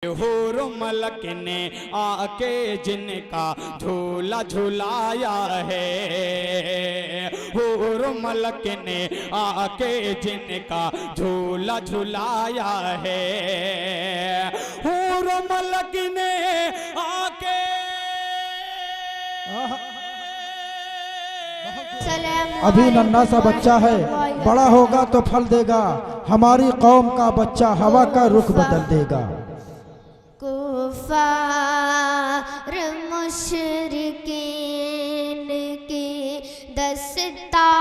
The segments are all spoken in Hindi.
हूर मलक ने आके जिनका झूला झुलाया है, हूर मलक ने आके जिनका झूला झुलाया है, हूर मलक ने आके अभी नन्हा सा बच्चा है, बड़ा होगा तो फल देगा। हमारी कौम का बच्चा हवा का रुख बदल देगा। कुफार मुशरिकीन की दस्तार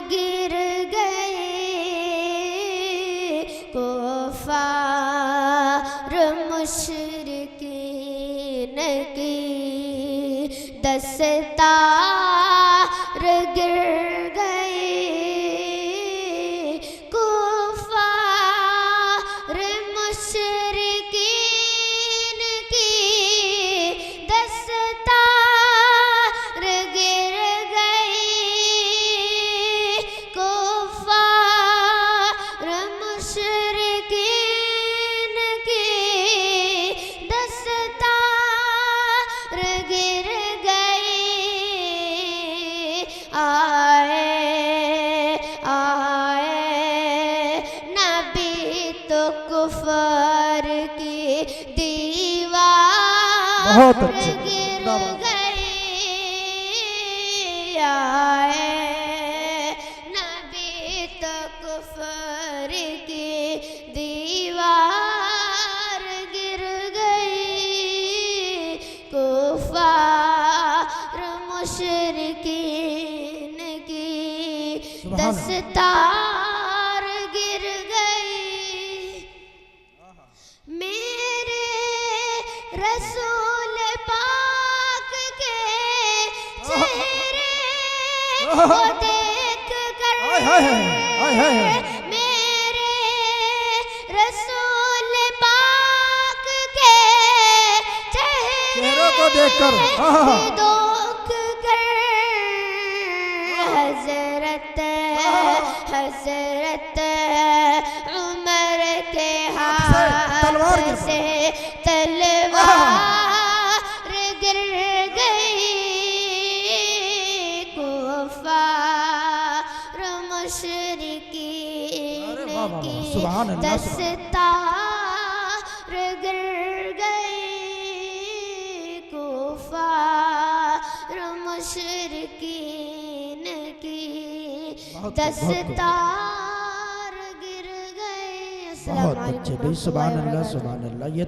गिर गए, कुफार मुशरिकीन की दस्तार गिर गए, कुफार मुशरिकीन की दस्तार गिर गए, कुफार मुशरिकीन की दस्तार गिर गए। आए आए नबी तो कुफर की दीवार बहुत अच्छे गिर गई। आए नबी तो कुफर की दीवार गिर गई, कुफार मुशरिकीन की दस्तार गिर गई। मेरे रसूल पाक के चेहरे को देख कर, मेरे रसूल पाक के चेहरे को देखकर दुख कर, हजरत हजरत उमर के हाथ से तलवार गिर गई, कुफार मुशरिकीन की दस्तार गिर गई, कुफार मुशरिकीन की दस्तार गिर गई। बहुत अच्छे भाई, सुभान अल्लाह सुभान अल्लाह। ये